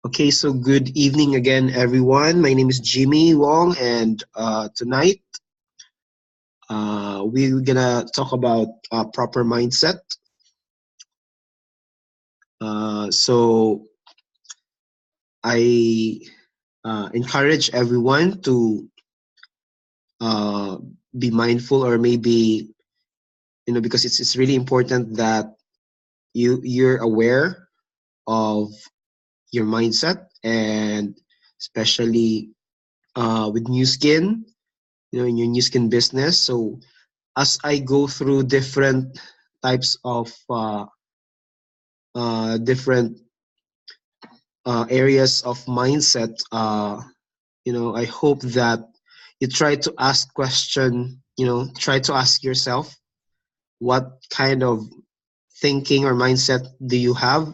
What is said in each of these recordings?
Okay, so good evening again, everyone. My name is Jimmy Wong, and tonight we're gonna talk about proper mindset. So I encourage everyone to uh, be mindful, or maybe because it's really important that you're aware of your mindset, and especially with new skin, in your new skin business. So as I go through different types of different areas of mindset, I hope that you try to ask question, try to ask yourself what kind of thinking or mindset do you have.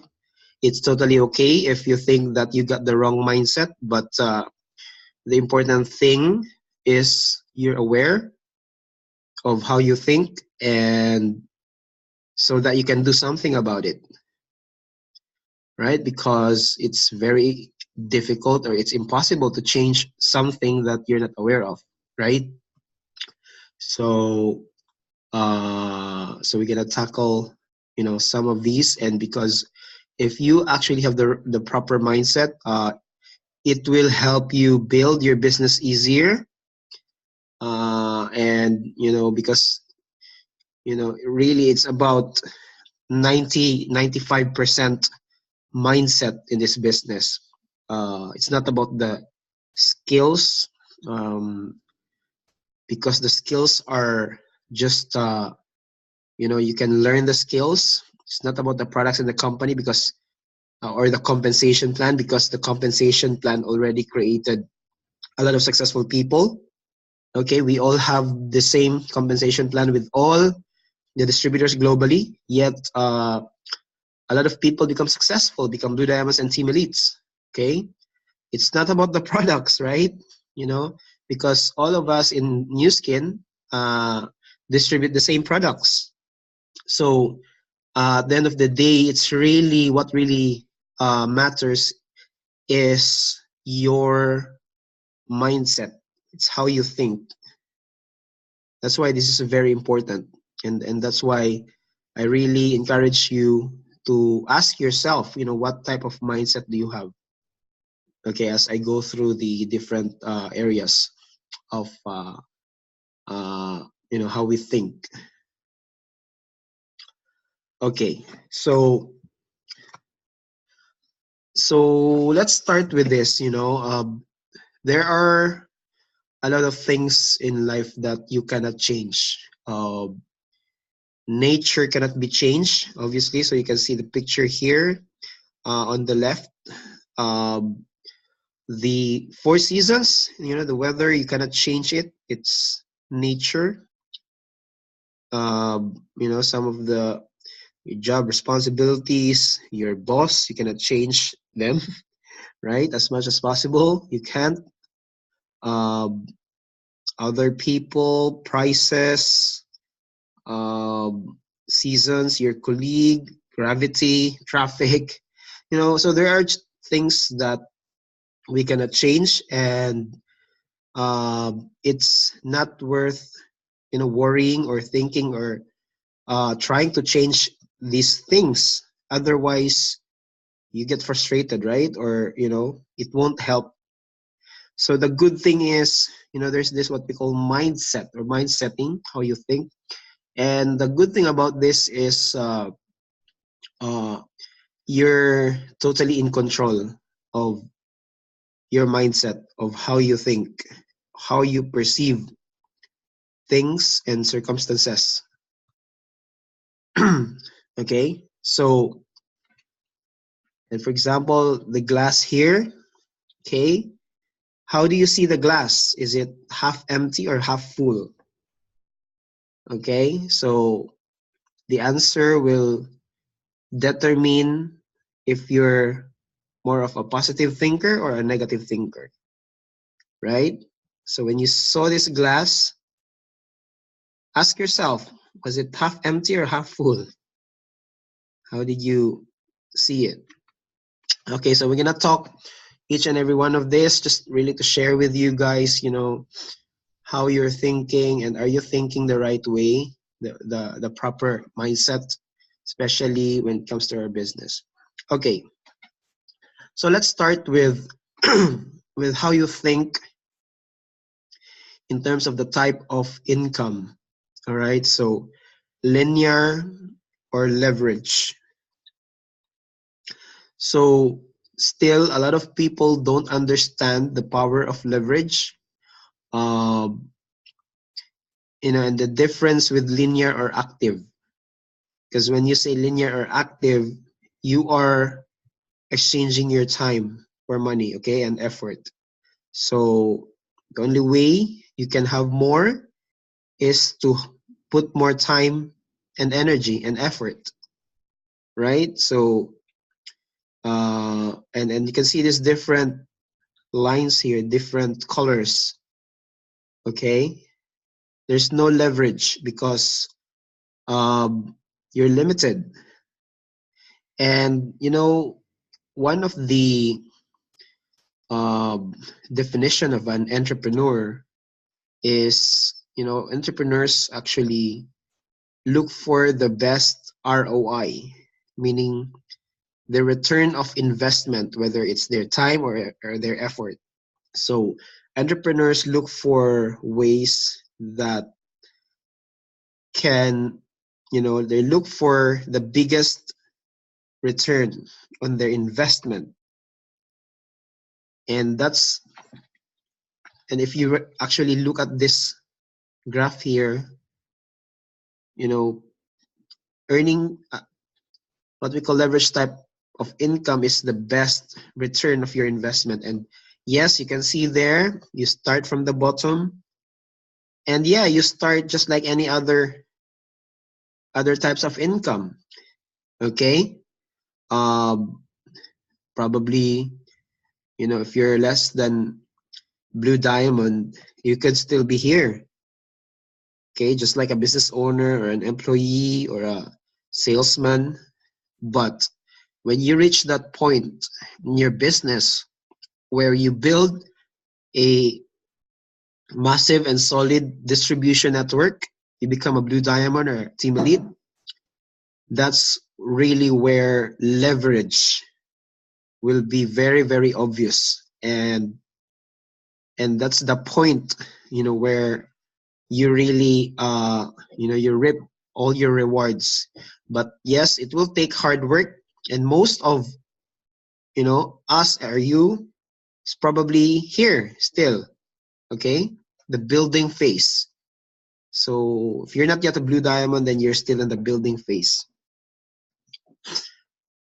It's totally okay if you think that you got the wrong mindset, but the important thing is you're aware of how you think, and so that you can do something about it, right? Because it's very difficult, or it's impossible to change something that you're not aware of, right? So so we're gonna tackle some of these. And because if you actually have the proper mindset, it will help you build your business easier. And because really it's about 95% mindset in this business. It's not about the skills, um, because the skills are just you can learn the skills. It's not about the products in the company, because or the compensation plan, because the compensation plan already created a lot of successful people. Okay, we all have the same compensation plan with all the distributors globally, yet a lot of people become successful, become blue diamonds and team elites. Okay, it's not about the products, right? you know because all of us in New Skin uh, distribute the same products. So at the end of the day, it's really what really matters is your mindset. It's how you think. That's why this is very important, and that's why I really encourage you to ask yourself, what type of mindset do you have? Okay, as I go through the different areas of uh, how we think. Okay, so let's start with this. There are a lot of things in life that you cannot change. Nature cannot be changed, obviously. So you can see the picture here on the left. Um, the four seasons, the weather, you cannot change it. It's nature. Some of the your job responsibilities, your boss, you cannot change them, right? As much as possible, you can't. Um, Other people, prices, um, seasons, your colleague, gravity, traffic, so there are things that we cannot change, and it's not worth worrying or thinking or trying to change these things. Otherwise you get frustrated, right? Or it won't help. So the good thing is, there's this what we call mindset, or mind setting, how you think. And the good thing about this is uh, you're totally in control of your mindset, of how you think, how you perceive things and circumstances. Okay, so, and for example, the glass here. Okay, how do you see the glass? Is it half empty or half full? Okay, so the answer will determine if you're more of a positive thinker or a negative thinker, right? So when you saw this glass, ask yourself, was it half empty or half full? How did you see it? Okay, so we're gonna talk each and every one of this, just really to share with you guys, how you're thinking, and are you thinking the right way, the proper mindset, especially when it comes to our business. Okay, so let's start with with how you think in terms of the type of income. All right, so linear or leverage. So still a lot of people don't understand the power of leverage, um, and the difference with linear or active. Because when you say linear or active, you are exchanging your time for money, okay, and effort. So the only way you can have more is to put more time and energy and effort, right? So and you can see these different lines here, different colors, okay? There's no leverage because you're limited. And one of the um, definition of an entrepreneur is, entrepreneurs actually look for the best ROI, meaning the return of investment, whether it's their time or their effort. So entrepreneurs look for ways that can, they look for the biggest return on their investment. And if you actually look at this graph here, you know, earning what we call leverage type of income is the best return of your investment. And yes, you can see there, you start from the bottom, and yeah, you start just like any other types of income. Okay, um, probably, if you're less than blue diamond, you could still be here. Okay, just like a business owner or an employee or a salesman. But when you reach that point in your business where you build a massive and solid distribution network, you become a blue diamond or team elite, that's really where leverage will be very, very obvious. And that's the point, where you really you reap all your rewards. But yes, it will take hard work, and most of us or you is probably here still, okay, the building phase. So if you're not yet a blue diamond, then you're still in the building phase.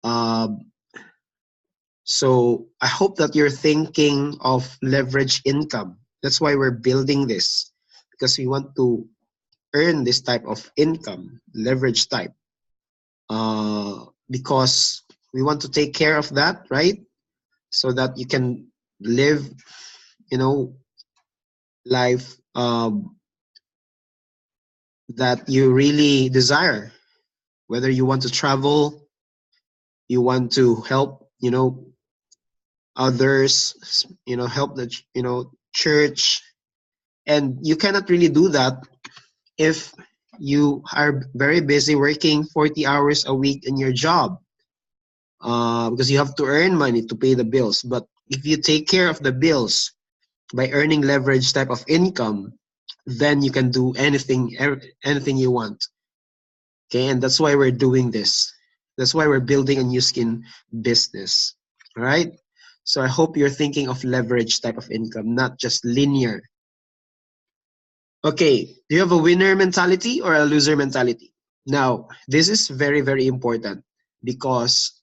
um, so I hope that you're thinking of leverage income. That's why we're building this, because we want to earn this type of income, leverage type, because we want to take care of that, right? So that you can live, life that you really desire. Whether you want to travel, you want to help, others, help the, church, and you cannot really do that if you are very busy working 40 hours a week in your job, because you have to earn money to pay the bills. But if you take care of the bills by earning leverage type of income, then you can do anything you want. Okay, and that's why we're doing this. That's why we're building a new skin business. All right. So I hope you're thinking of leverage type of income, not just linear. Okay, do you have a winner mentality or a loser mentality? Now, this is very, very important, because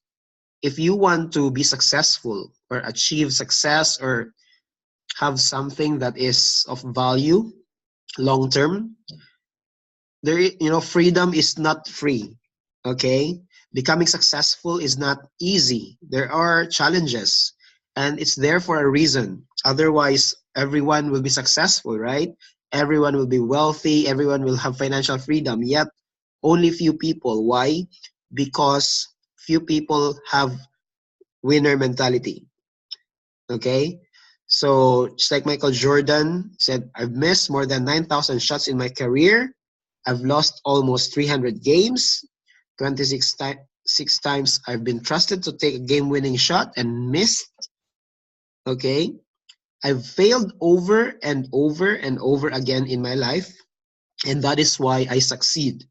if you want to be successful or achieve success or have something that is of value long term, freedom is not free. Okay, becoming successful is not easy. There are challenges, and it's there for a reason. Otherwise, everyone will be successful, right? Everyone will be wealthy, everyone will have financial freedom, yet only few people. Why? Because few people have winner mentality. Okay? So just like Michael Jordan said, I've missed more than 9,000 shots in my career. I've lost almost 300 games. 26 six times I've been trusted to take a game-winning shot and missed. Okay? I've failed over and over and over again in my life, and that is why I succeed.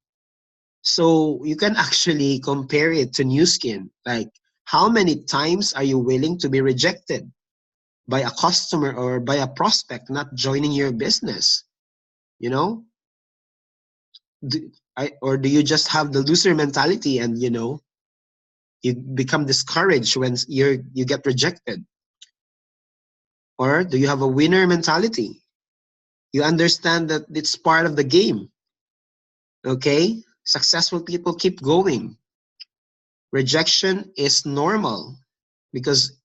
So you can actually compare it to Nu Skin. Like, how many times are you willing to be rejected by a customer or by a prospect not joining your business? You know, or do you just have the loser mentality and you become discouraged when you get rejected? Or do you have a winner mentality? You understand that it's part of the game. Okay, successful people keep going. Rejection is normal because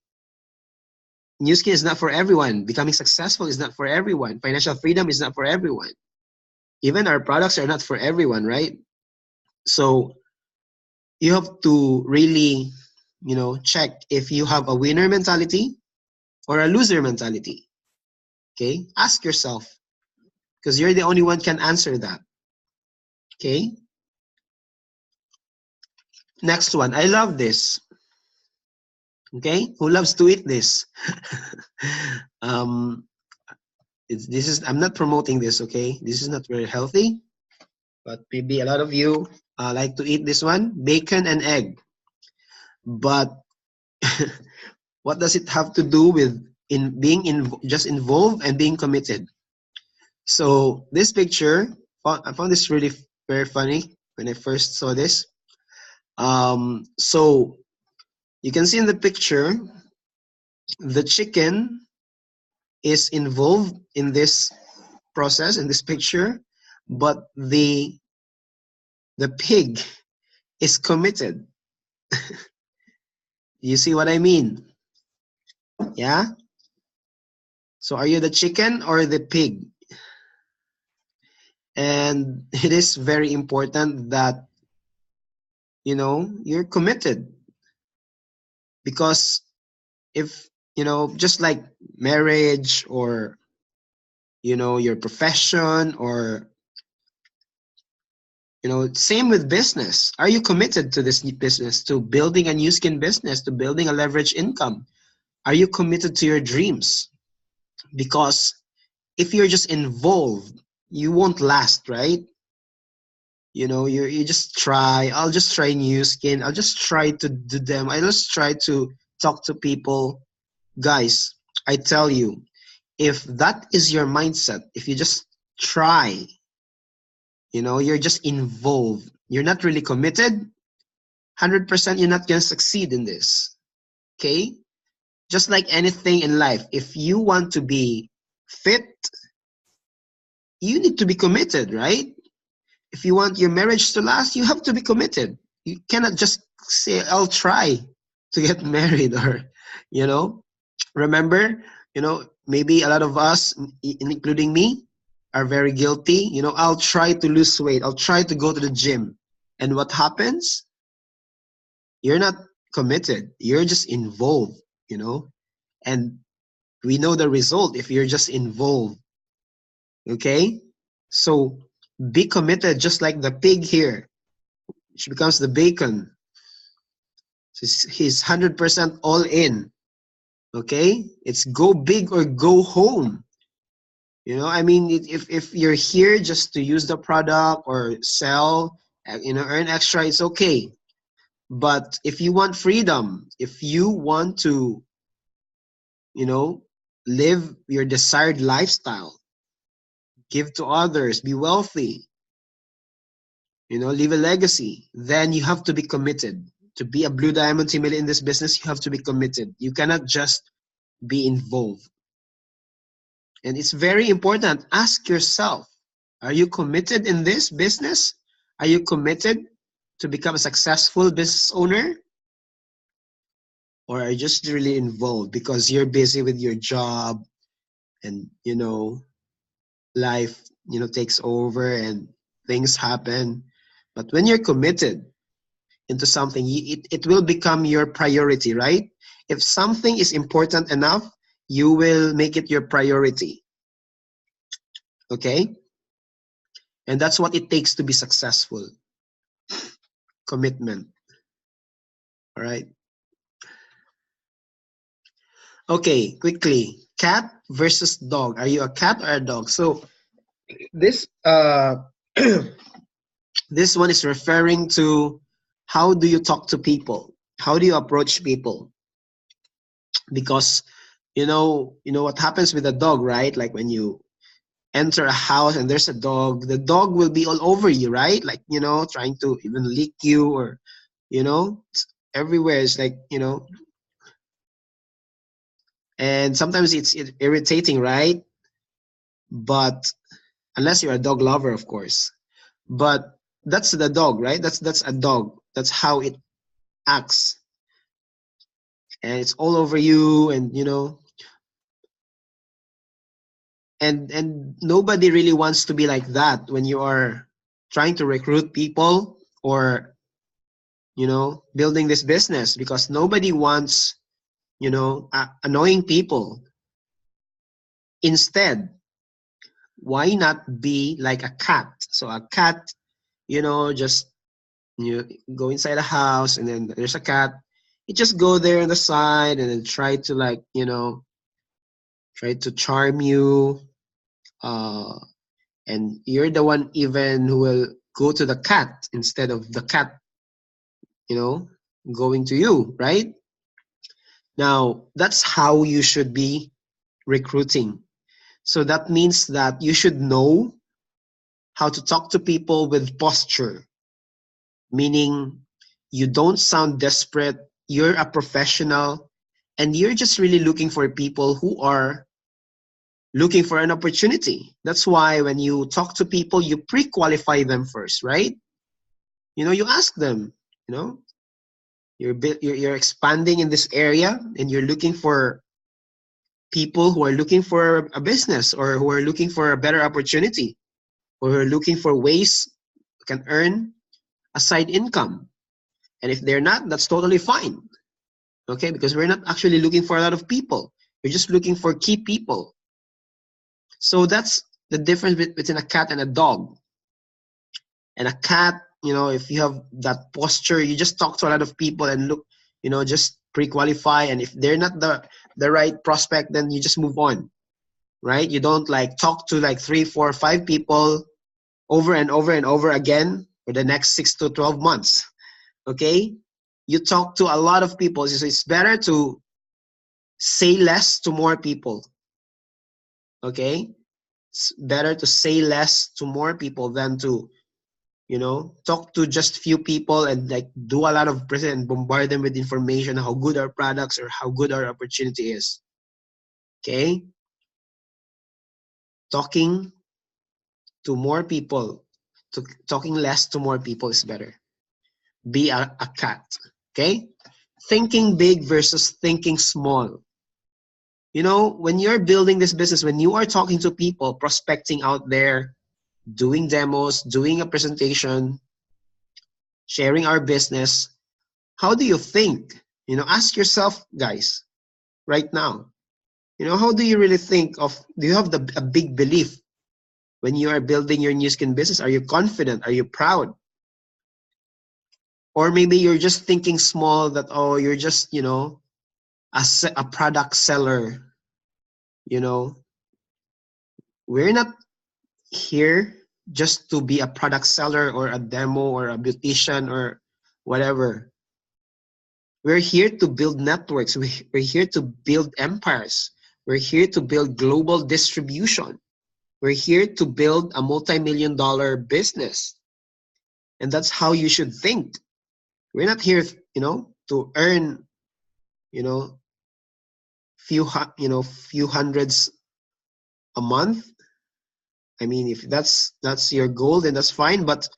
Nu Skin is not for everyone. Becoming successful is not for everyone. Financial freedom is not for everyone. Even our products are not for everyone, right? So you have to really, check if you have a winner mentality or a loser mentality. Okay? Ask yourself, because you're the only one can answer that. Okay? Next one. I love this. Okay? Who loves to eat this? um, I'm not promoting this, okay? This is not very healthy, but maybe a lot of you like to eat this one, bacon and egg. But what does it have to do with just involved and being committed? So this picture, I found this really very funny when I first saw this. So you can see in the picture, the chicken is involved in this process, in this picture, but the pig is committed. You see what I mean? Yeah? So are you the chicken or the pig? And it is very important that you're committed, because if just like marriage or your profession, or same with business. Are you committed to this business, to building a Nu Skin business, to building a leverage income? Are you committed to your dreams? Because if you're just involved, you won't last, right? You just try. I'll just try Nu Skin. I'll just try to do them. I just try to talk to people. Guys, I tell you, if that is your mindset, if you just try, you're just involved, you're not really committed, 100% you're not going to succeed in this. Okay? Just like anything in life, if you want to be fit, you need to be committed, right? If you want your marriage to last, you have to be committed. You cannot just say, I'll try to get married, or, you know, remember, maybe a lot of us, including me, are very guilty. I'll try to lose weight. I'll try to go to the gym. And what happens? You're not committed. You're just involved, and we know the result if you're just involved. Okay? So be committed, just like the pig here, which becomes the bacon. He's 100% all in. Okay? It's go big or go home. I mean, if you're here just to use the product or sell, earn extra, it's okay. But if you want freedom, if you want to, live your desired lifestyle, give to others, be wealthy, leave a legacy, then you have to be committed. To be a Blue Diamond Team Elite in this business, you have to be committed. You cannot just be involved. And it's very important. Ask yourself, are you committed in this business? Are you committed to become a successful business owner? Or are you just really involved because you're busy with your job and, life, takes over and things happen? But when you're committed, into something, it will become your priority, right? If something is important enough, you will make it your priority. Okay? And that's what it takes to be successful. Commitment. All right. Okay, quickly. Cat versus dog. Are you a cat or a dog? So this this one is referring to how do you talk to people? How do you approach people? Because you know what happens with a dog, right? Like when you enter a house and there's a dog, the dog will be all over you, right? Like, trying to even lick you, or it's everywhere. It's like, and sometimes it's irritating, right? But unless you're a dog lover, of course. But that's the dog, right? That's a dog. That's how it acts. And it's all over you, and and nobody really wants to be like that when you are trying to recruit people, or building this business, because nobody wants annoying people. Instead, why not be like a cat? So a cat, just you go inside a house and then there's a cat. You just go there on the side and then try to, like, try to charm you, uh and you're the one even who will go to the cat instead of the cat you know going to you, right? Now that's how you should be recruiting. So that means that you should know how to talk to people with posture, meaning you don't sound desperate, you're a professional, and you're just really looking for people who are looking for an opportunity. That's why when you talk to people, you pre-qualify them first, right? You ask them, you know, you're expanding in this area and you're looking for people who are looking for a business, or who are looking for a better opportunity, or who are looking for ways you can earn a side income. And if they're not, that's totally fine. Okay, because we're not actually looking for a lot of people. We're just looking for key people. So that's the difference between a cat and a dog. And a cat, if you have that posture, you just talk to a lot of people and look, just pre-qualify. And if they're not the right prospect, then you just move on, right? You don't like talk to like 3, 4, 5 people over and over and over again for the next 6 to 12 months. Okay, you talk to a lot of people. So it's better to say less to more people. Okay, it's better to say less to more people than to talk to just few people and like do a lot of present and bombard them with information how good our products or how good our opportunity is. Okay, talking to more people, talking less to more people is better. Be a cat. Okay, thinking big versus thinking small. When you're building this business, when you are talking to people, prospecting out there, doing demos, doing a presentation, sharing our business, how do you think? Ask yourself, guys, right now. How do you really think of, do you have a big belief when you are building your Nu Skin business? Are you confident? Are you proud? Or maybe you're just thinking small, that, oh, you're just, a product seller. We're not here just to be a product seller or a demo or a beautician or whatever. We're here to build networks. We're here to build empires. We're here to build global distribution. We're here to build a multi-million-dollar business. And that's how you should think. We're not here, to earn, few hundreds a month. I mean, if that's your goal, then that's fine. But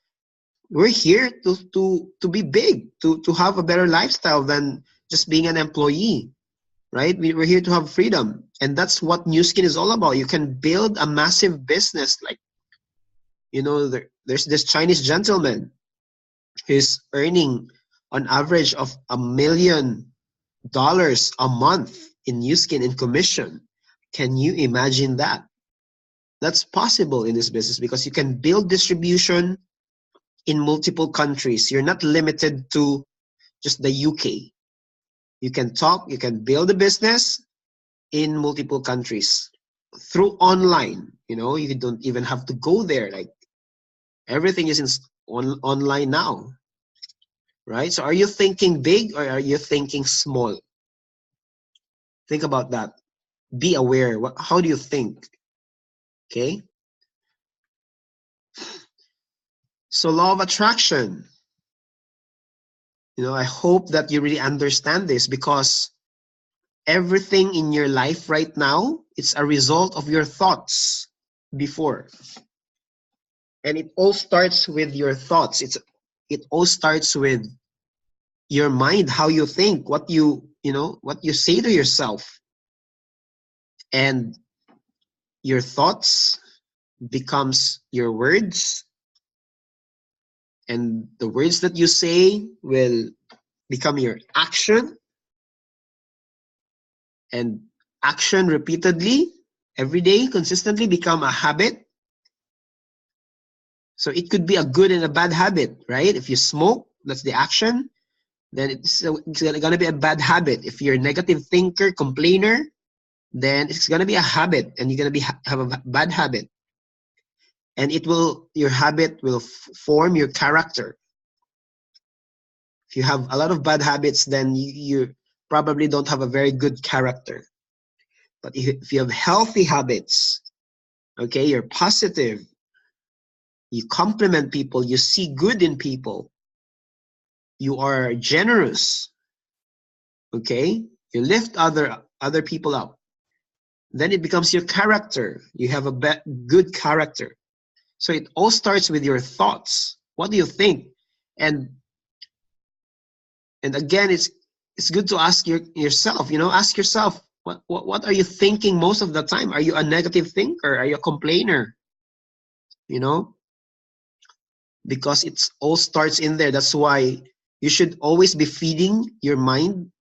we're here to be big, to have a better lifestyle than just being an employee, right? We're here to have freedom, and that's what Nu Skin is all about. You can build a massive business. Like, there's this Chinese gentleman who's earning on average of $1 million a month in Nu Skin in commission. Can you imagine that? That's possible in this business because you can build distribution in multiple countries. You're not limited to just the UK. You can build a business in multiple countries through online. You don't even have to go there. Like, everything is online now, right? So are you thinking big or are you thinking small? Think about that. Be aware. How do you think? Okay. So law of attraction. I hope that you really understand this, because everything in your life right now, it's a result of your thoughts before. And it all starts with your thoughts. It all starts with your mind, how you think, what you say to yourself. And your thoughts becomes your words, and the words that you say will become your action, and action repeatedly every day consistently become a habit. So it could be a good and a bad habit, right? If you smoke, that's the action, then it's going to be a bad habit. If you're a negative thinker, complainer, then it's going to be a habit, and you're going to have a bad habit. And your habit will form your character. If you have a lot of bad habits, then you probably don't have a very good character. But if you have healthy habits, okay, you're positive, you compliment people, you see good in people, you are generous, okay, you lift other people up, then it becomes your character. You have a good character. So it all starts with your thoughts. What do you think? And again, it's good to ask yourself, ask yourself, what are you thinking most of the time? Are you a negative thinker? Are you a complainer? Because it all starts in there. That's why you should always be feeding your mind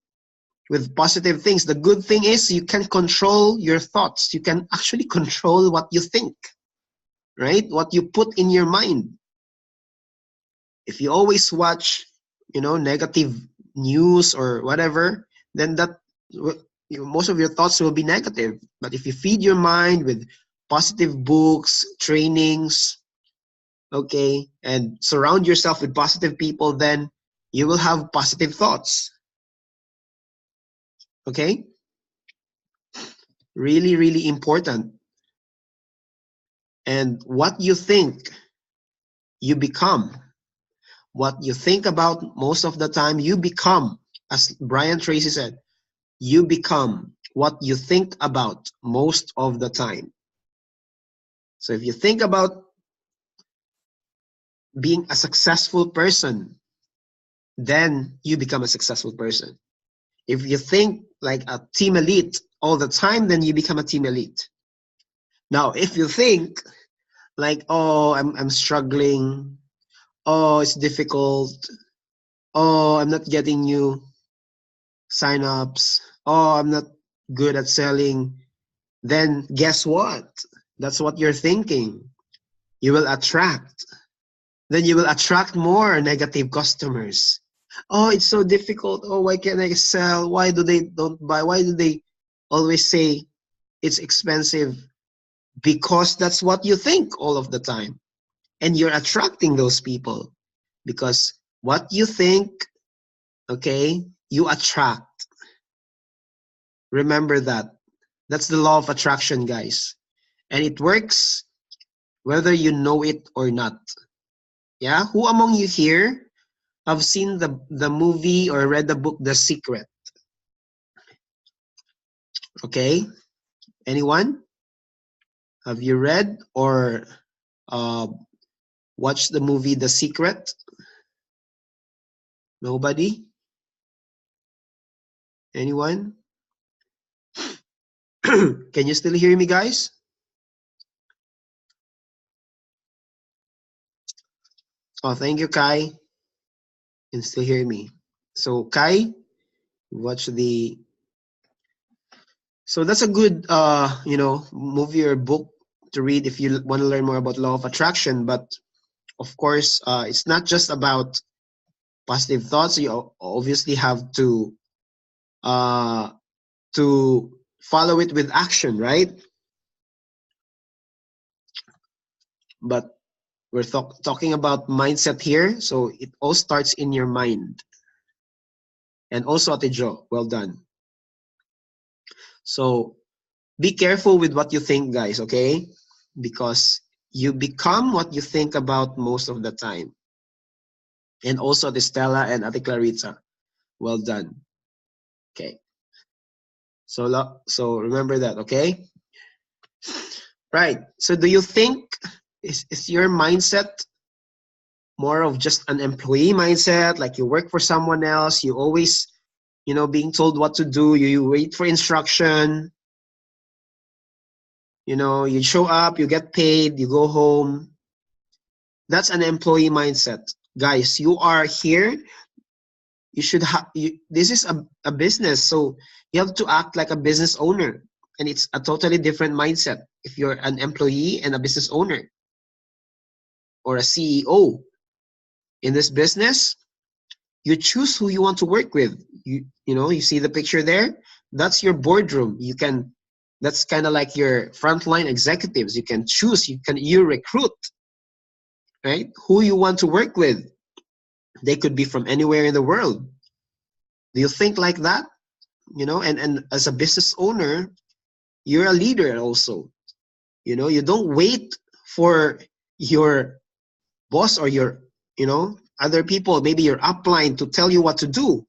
with positive things. The good thing is you can control your thoughts. You can actually control what you think, right? What you put in your mind. If you always watch, negative news or whatever, then most of your thoughts will be negative. But if you feed your mind with positive books, trainings, okay, and surround yourself with positive people, then you will have positive thoughts. Okay? Really, really important. And what you think, you become. What you think about most of the time, you become. As Brian Tracy said, you become what you think about most of the time. So if you think about being a successful person, then you become a successful person. If you think like a team elite all the time, then you become a team elite. Now, if you think like, oh, I'm struggling, oh, it's difficult, oh, I'm not getting new signups, oh, I'm not good at selling, then guess what? That's what you're thinking. You will attract. Then you will attract more negative customers. Oh, it's so difficult. Oh, why can't I sell? Why do they don't buy? Why do they always say it's expensive? Because that's what you think all of the time. And you're attracting those people. Because what you think, okay, you attract. Remember that. That's the law of attraction, guys. And it works whether you know it or not. Yeah? Who among you here have seen the movie or read the book The Secret? Okay? Anyone? Have you read or uh, watched the movie The Secret? Nobody? Anyone? Can you still hear me, guys? Oh, thank you, Kai. You can still hear me. So Kai, watch the. So that's a good, movie or book to read if you want to learn more about law of attraction. But of course, it's not just about positive thoughts. You obviously have uh, to follow it with action, right? But we're talking about mindset here, so it all starts in your mind. And also Ate Jo, well done. So be careful with what you think, guys, okay? Because you become what you think about most of the time. And also Ate Stella and Ate Clarita, well done. Okay. So remember that, okay? Right. So do you think is your mindset more of just an employee mindset, like you work for someone else, you always, being told what to do, you wait for instruction, you show up, you get paid, you go home. That's an employee mindset. Guys, you are here, you should have, this is a business, so you have to act like a business owner. And it's a totally different mindset if you're an employee and a business owner or a CEO. In this business, you choose who you want to work with. You see the picture there? That's your boardroom. That's kind of like your frontline executives. You can choose, you recruit, right? Who you want to work with. They could be from anywhere in the world. Do you think like that? And as a business owner, you're a leader also. You don't wait for your boss or your, other people, maybe your upline to tell you what to do.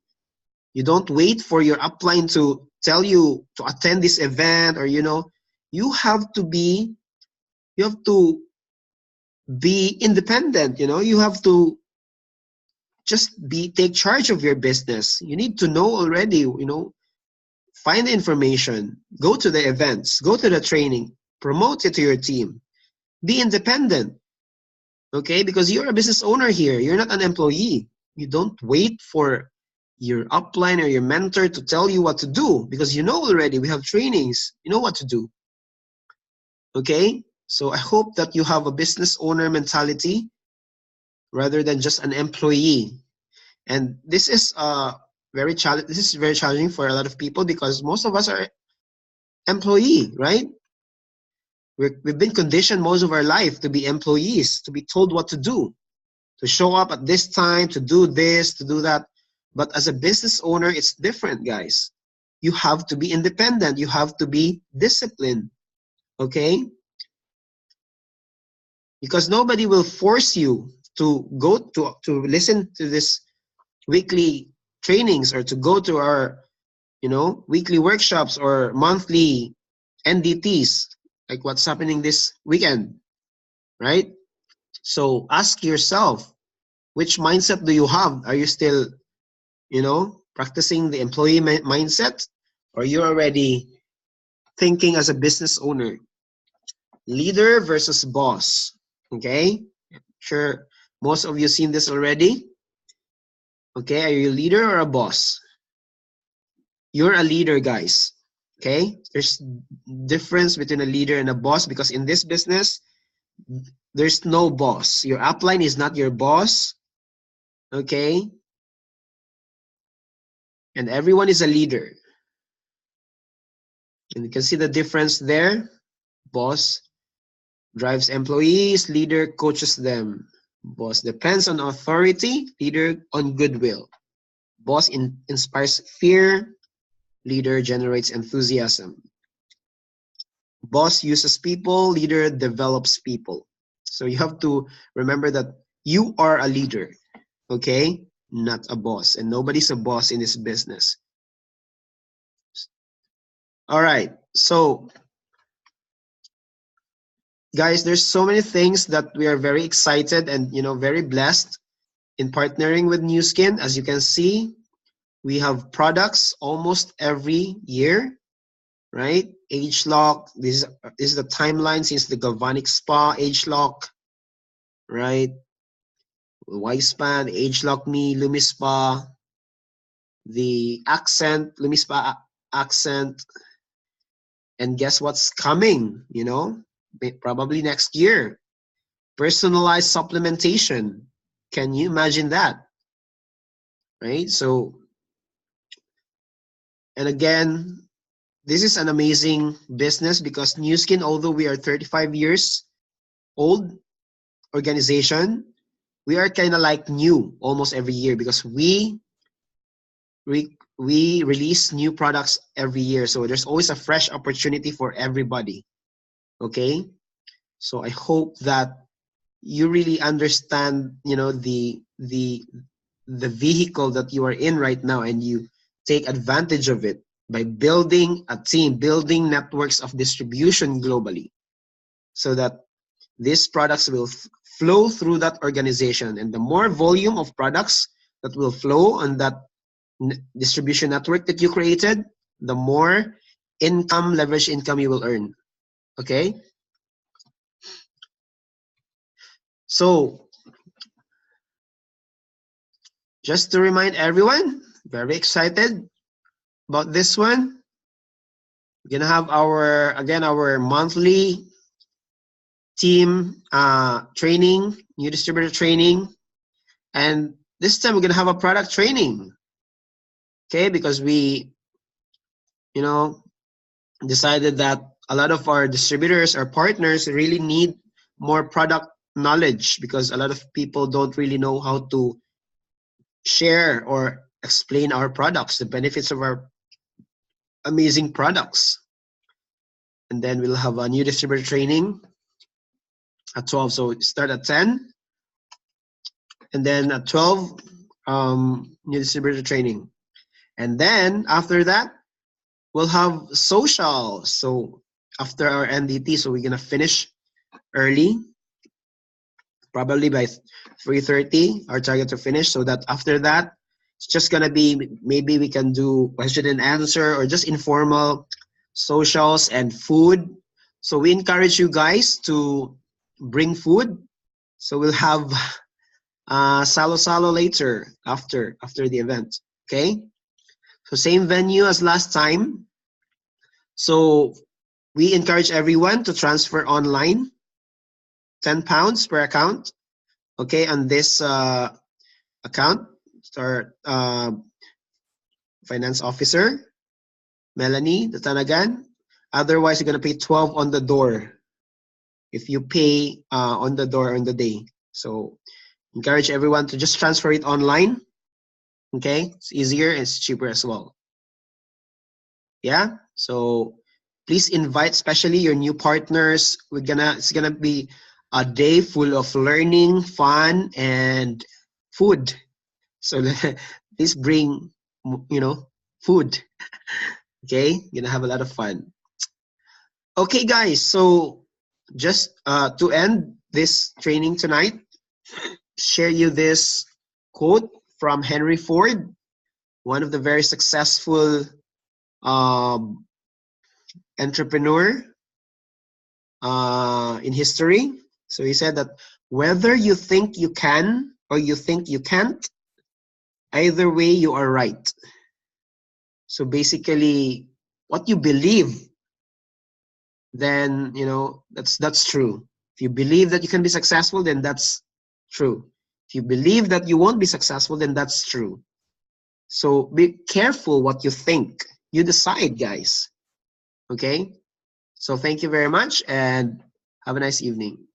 You don't wait for your upline to tell you to attend this event, or you have to be independent. You have to just take charge of your business. You need to know already, find the information, go to the events, go to the training, promote it to your team, be independent. Okay, because you're a business owner here, you're not an employee. You don't wait for your upline or your mentor to tell you what to do, because already we have trainings, you know what to do. Okay, so I hope that you have a business owner mentality rather than just an employee. And this is very challenging for a lot of people, because most of us are employee, right? We've been conditioned most of our life to be employees, to be told what to do, to show up at this time, to do this, to do that. But as a business owner, it's different, guys. You have to be independent. You have to be disciplined, okay? Because nobody will force you to go to listen to this weekly trainings, or to go to our, weekly workshops or monthly NDTs, like what's happening this weekend, right? So ask yourself, which mindset do you have? Are you still, practicing the employee mindset, or you're already thinking as a business owner? Leader versus boss. Okay? Sure, most of you seen this already. Okay, are you a leader or a boss? You're a leader, guys. Okay? There's difference between a leader and a boss, because in this business, there's no boss. Your upline is not your boss. Okay? And everyone is a leader. And you can see the difference there. Boss drives employees, leader coaches them. Boss depends on authority, leader on goodwill. Boss inspires fear, leader generates enthusiasm. Boss uses people, leader develops people. So you have to remember that you are a leader, okay? Not a boss. And nobody's a boss in this business. All right. So guys, there's so many things that we are very excited and very blessed in partnering with Nu Skin. As you can see, we have products almost every year, right? ageLOC, this is the timeline since the Galvanic Spa, ageLOC, right? Y-Span, ageLOC Me, LumiSpa, the accent, Lumispa accent, and guess what's coming, you know, probably next year, personalized supplementation. Can you imagine that? Right? So, and again, this is an amazing business because Nu Skin, although we are 35 years old organization, we are kind of like new almost every year because we release new products every year. So there's always a fresh opportunity for everybody. Okay? So I hope that you really understand, you know, the vehicle that you are in right now, and you take advantage of it by building a team, building networks of distribution globally, so that these products will flow through that organization. And the more volume of products that will flow on that distribution network that you created, the more income, leverage income you will earn. Okay? So just to remind everyone, very excited about this one. We're gonna have our monthly team training, new distributor training, and this time we're gonna have a product training. Okay, because we, you know, decided that a lot of our distributors, our partners, really need more product knowledge because a lot of people don't really know how to share or explain our products, the benefits of our amazing products. And then we'll have a new distributor training at 12. So start at 10, and then at 12, new distributor training. And then after that, we'll have social. So after our NDT, so we're gonna finish early, probably by 3:30, our target to finish, so that after that, it's just gonna be, maybe we can do question and answer or just informal socials and food. So we encourage you guys to bring food. So we'll have salo salo later after the event. Okay, so same venue as last time. So we encourage everyone to transfer online, £10 per account. Okay, on this account, our finance officer Melanie Tatanagan. Otherwise, you're gonna pay 12 on the door if you pay on the door on the day. So encourage everyone to just transfer it online. Okay, it's easier and it's cheaper as well. Yeah, so please invite especially your new partners. It's gonna be a day full of learning, fun, and food. So please bring, you know, food. Okay, you're gonna have a lot of fun. Okay, guys, so just to end this training tonight, share you this quote from Henry Ford, one of the very successful entrepreneur in history. So he said that whether you think you can or you think you can't, either way you are right. So basically, what you believe, then, you know, that's true. If you believe that you can be successful, then that's true. If you believe that you won't be successful, then that's true. So be careful what you think. You decide, guys. Okay? So thank you very much and have a nice evening.